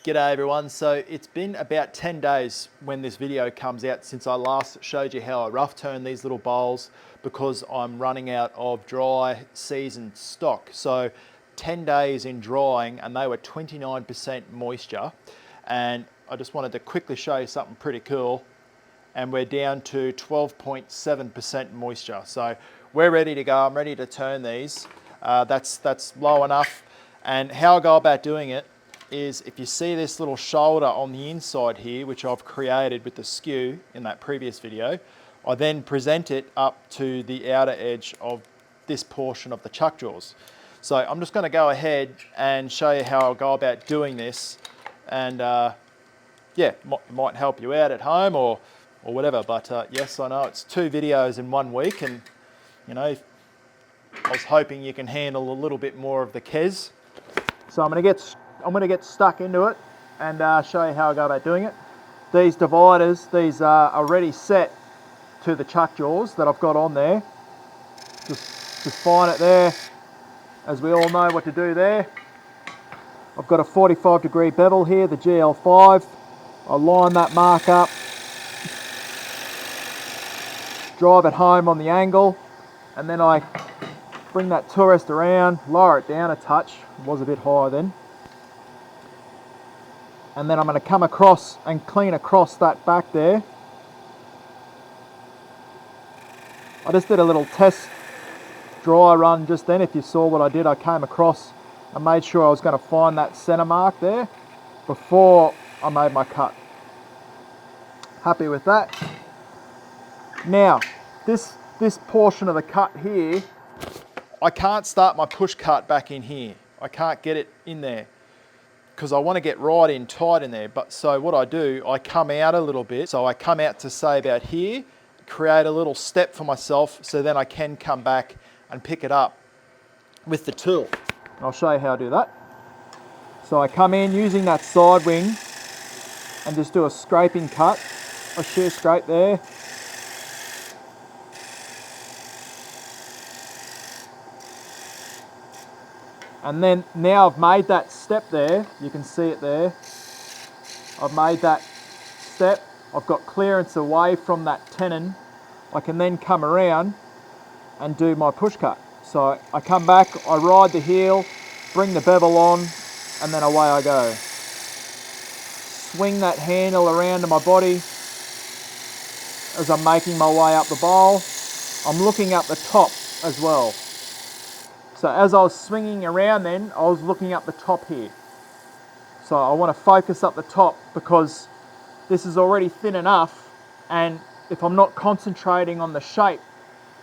G'day everyone. So it's been about 10 days when this video comes out since I last showed you how I rough turn these little bowls because I'm running out of dry seasoned stock. So 10 days in drying and they were 29% moisture, and I just wanted to quickly show you something pretty cool, and we're down to 12.7% moisture. So we're ready to go. I'm ready to turn these. That's low enough. And how I go about doing it is, if you see this little shoulder on the inside here, which I've created with the skew in that previous video, I then present it up to the outer edge of this portion of the chuck jaws. So I'm just going to go ahead and show you how I'll go about doing this, and yeah, it might help you out at home or whatever. But yes, I know it's 2 videos in 1 week, and you know, I was hoping you can handle a little bit more of the Kezza. So I'm going to get stuck into it and show you how I go about doing it. These dividers, these are already set to the chuck jaws that I've got on there. Just find it there, as we all know what to do there. I've got a 45-degree bevel here, the GL5. I line that mark up, drive it home on the angle, and then I bring that tourist around, lower it down a touch. It was a bit higher then. And then I'm going to come across and clean across that back there. I just did a little test dry run just then. If you saw what I did, I came across and made sure I was going to find that center mark there before I made my cut. Happy with that. Now, this portion of the cut here, I can't start my push cut back in here. I can't get it in there because I want to get right in tight in there. But so what I do, I come out a little bit. So I come out to say about here, create a little step for myself, so then I can come back and pick it up with the tool. And I'll show you how I do that. So I come in using that side wing and just do a scraping cut, a shear scrape there. And then now I've made that step there, you can see it there. I've made that step, I've got clearance away from that tenon. I can then come around and do my push cut. So I come back, I ride the heel, bring the bevel on, and then away I go. Swing that handle around to my body as I'm making my way up the bowl. I'm looking up the top as well. So as I was swinging around then, I was looking up the top here. So I want to focus up the top because this is already thin enough, and if I'm not concentrating on the shape,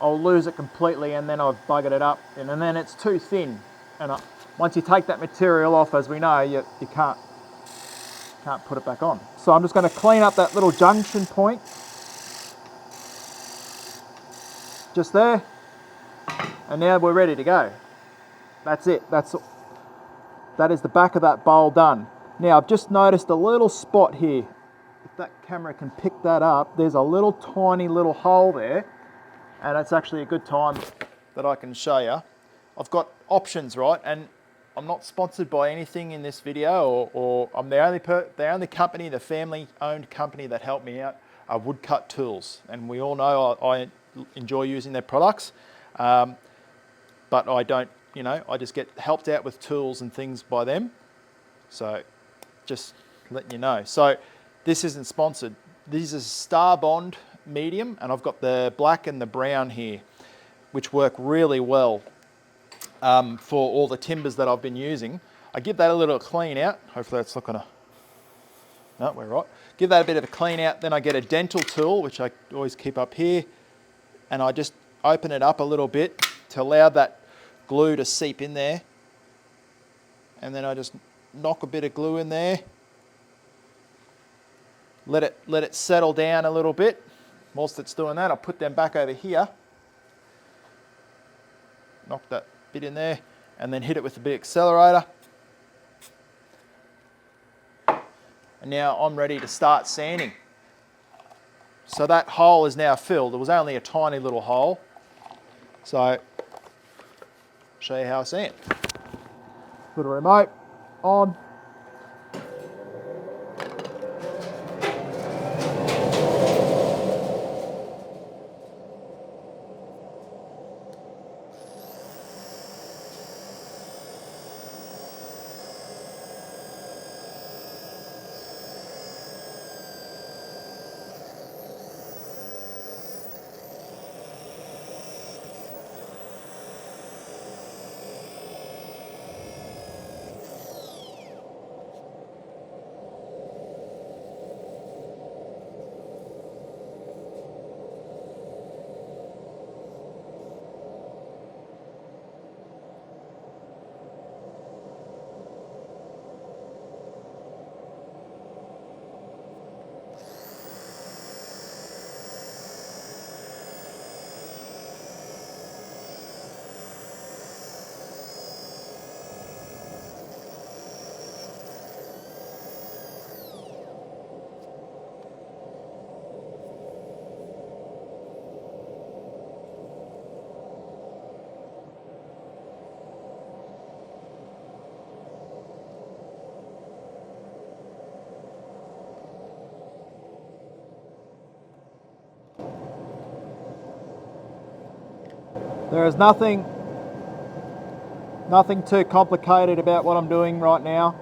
I'll lose it completely, and then I've buggered it up, and then it's too thin. And once you take that material off, as we know, you can't put it back on. So I'm just going to clean up that little junction point. Just there. And now we're ready to go. That's it. That is the back of that bowl done. Now I've just noticed a little spot here. If that camera can pick that up, there's a little tiny little hole there, and it's actually a good time that I can show you. I've got options, right? And I'm not sponsored by anything in this video, or I'm the only company, the family-owned company that helped me out are Woodcut Tools, and we all know I enjoy using their products. But I don't, I just get helped out with tools and things by them. So just letting you know. So this isn't sponsored. This is Star Bond medium, and I've got the black and the brown here, which work really well for all the timbers that I've been using. I give that a little clean out. Hopefully that's not gonna, no, we're right. Give that a bit of a clean out. Then I get a dental tool, which I always keep up here, and I just open it up a little bit to allow that glue to seep in there, and then I just knock a bit of glue in there, let it settle down a little bit. Whilst it's doing that, I'll put them back over here, knock that bit in there, and then hit it with the big accelerator. And now I'm ready to start sanding. So that hole is now filled. It was only a tiny little hole. So show you how I sand. Put a remote on, There is nothing too complicated about what I'm doing right now.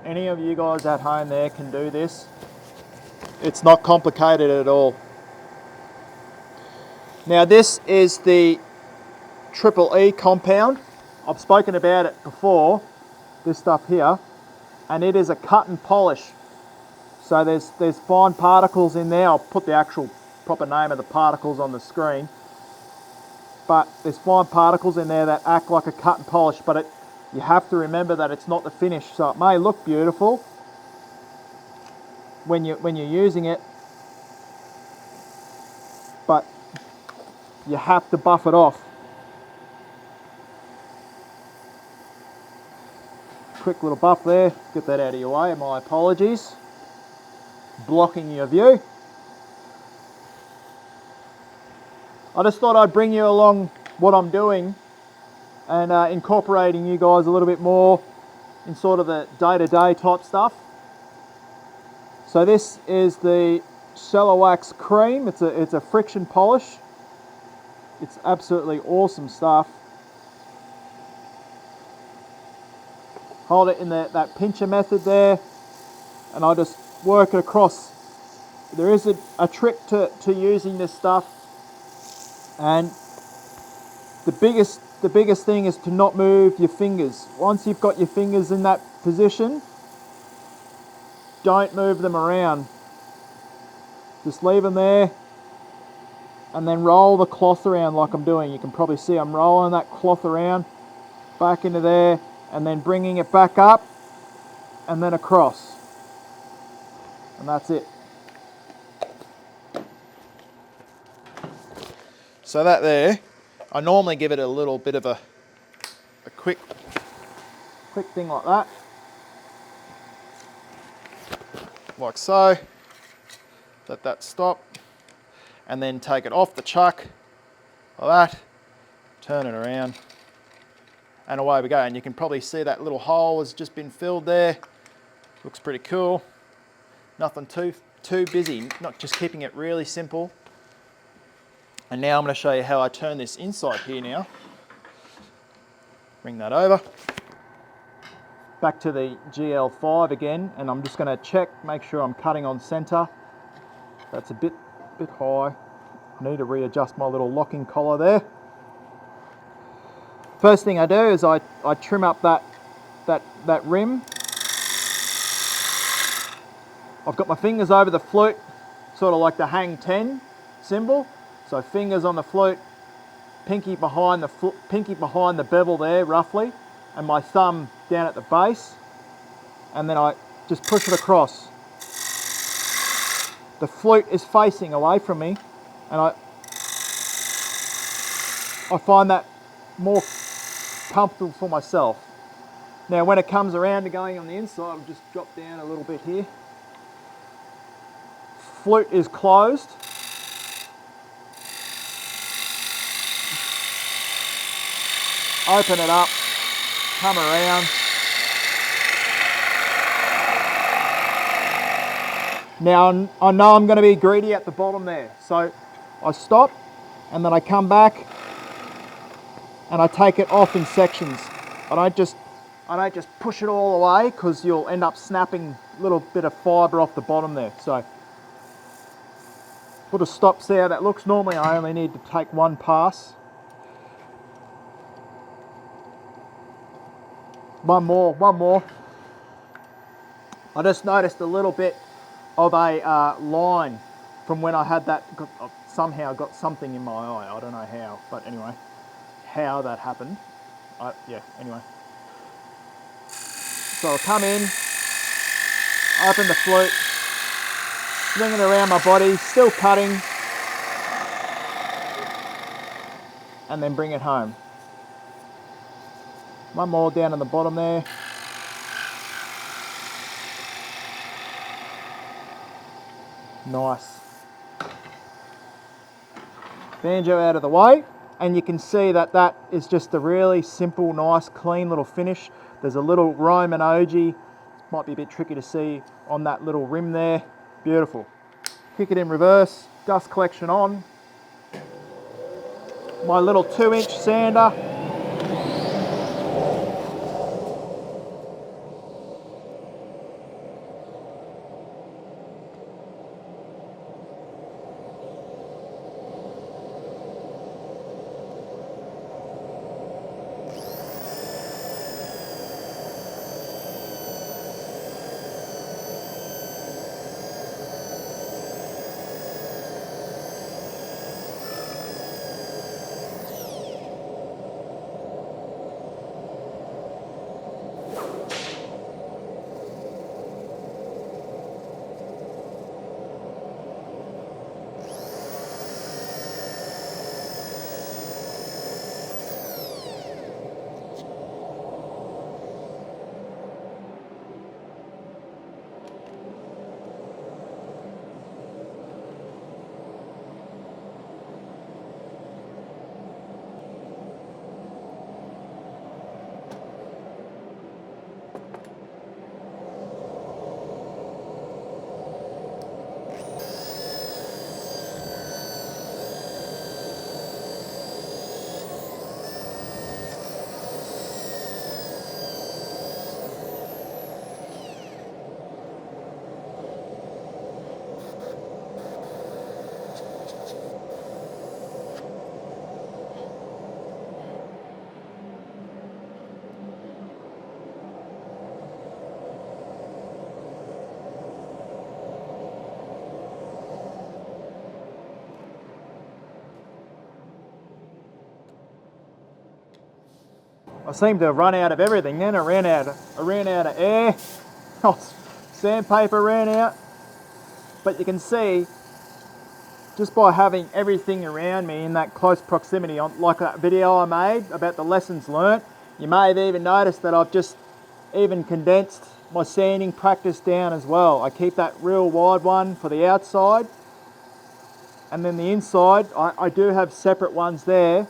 Any of you guys at home there can do this. It's not complicated at all. Now this is the Triple E compound. I've spoken about it before, this stuff here, and it is a cut and polish. So there's fine particles in there. I'll put the actual proper name of the particles on the screen. But there's fine particles in there that act like a cut and polish, but you have to remember that it's not the finish. So it may look beautiful when you're using it, but you have to buff it off. Quick little buff there, get that out of your way, my apologies. Blocking your view. I just thought I'd bring you along what I'm doing and incorporating you guys a little bit more in sort of the day-to-day type stuff. So this is the Cellar Wax Cream. It's a friction polish. It's absolutely awesome stuff. Hold it in that pincher method there, and I just work it across. There is a trick to using this stuff, and the biggest thing is to not move your fingers. Once you've got your fingers in that position, don't move them around. Just leave them there, and then roll the cloth around like I'm doing. You can probably see I'm rolling that cloth around back into there, and then bringing it back up and then across, and that's it. So that there, I normally give it a little bit of a quick thing like that, like so. Let that stop, and then take it off the chuck like that, turn it around, and away we go. And you can probably see that little hole has just been filled there. Looks pretty cool. Nothing too busy, not just keeping it really simple. And now I'm going to show you how I turn this inside here now. Bring that over. Back to the GL5 again, and I'm just going to check, make sure I'm cutting on center. That's a bit high. I need to readjust my little locking collar there. First thing I do is I trim up that rim. I've got my fingers over the flute, sort of like the hang 10 symbol. So fingers on the flute, pinky behind the bevel there roughly, and my thumb down at the base, and then I just push it across. The flute is facing away from me, and I find that more comfortable for myself. Now when it comes around to going on the inside, I'll just drop down a little bit here. Flute is closed. Open it up, come around. Now I know I'm going to be greedy at the bottom there, so I stop and then I come back and I take it off in sections. I don't just push it all away, because you'll end up snapping a little bit of fibre off the bottom there. So put a stop, see how that looks. Normally I only need to take one pass. One more. I just noticed a little bit of a line from when I had that. Somehow got something in my eye. I don't know how, but anyway, how that happened. Yeah, anyway. So I'll come in, open the flute, swing it around my body, still cutting, and then bring it home. One more down on the bottom there. Nice. Banjo out of the way, and you can see that is just a really simple, nice, clean little finish. There's a little Roman ogee, might be a bit tricky to see on that little rim there. Beautiful. Kick it in reverse, dust collection on. my little 2-inch sander. I seem to have run out of everything then. I ran out of air. Sandpaper ran out. But you can see, just by having everything around me in that close proximity, like that video I made about the lessons learnt, you may have even noticed that I've just even condensed my sanding practice down as well. I keep that real wide one for the outside, and then the inside, I do have separate ones there,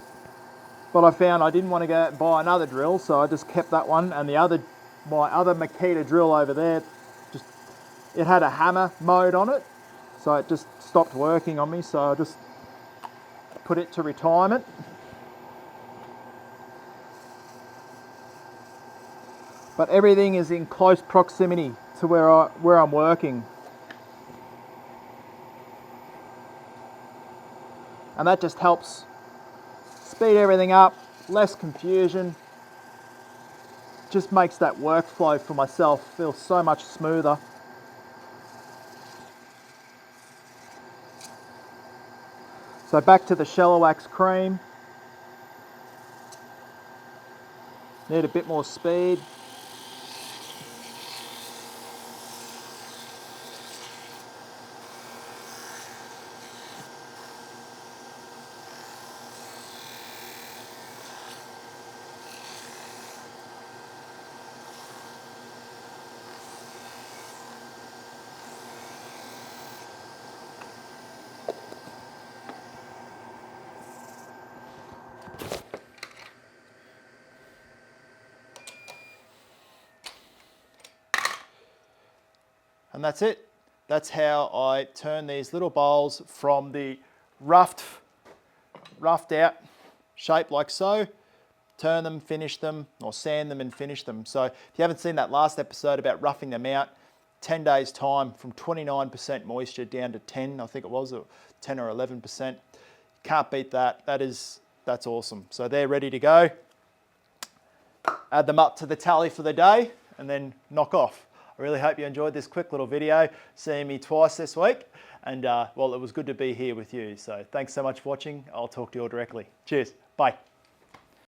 but I found I didn't want to go out and buy another drill, so I just kept that one, and my other Makita drill over there, it had a hammer mode on it, so it just stopped working on me, so I just put it to retirement. But everything is in close proximity to where I'm working. And that just helps speed everything up, less confusion, just makes that workflow for myself feel so much smoother. So back to the shallow wax cream. Need a bit more speed. And that's it. That's how I turn these little bowls from the roughed out shape like so, turn them, finish them, or sand them and finish them. So if you haven't seen that last episode about roughing them out, 10 days time from 29% moisture down to 10, I think it was, or 10 or 11%. Can't beat that. That's awesome. So they're ready to go. Add them up to the tally for the day and then knock off. I really hope you enjoyed this quick little video, seeing me twice this week. And well, it was good to be here with you. So thanks so much for watching. I'll talk to you all directly. Cheers. Bye.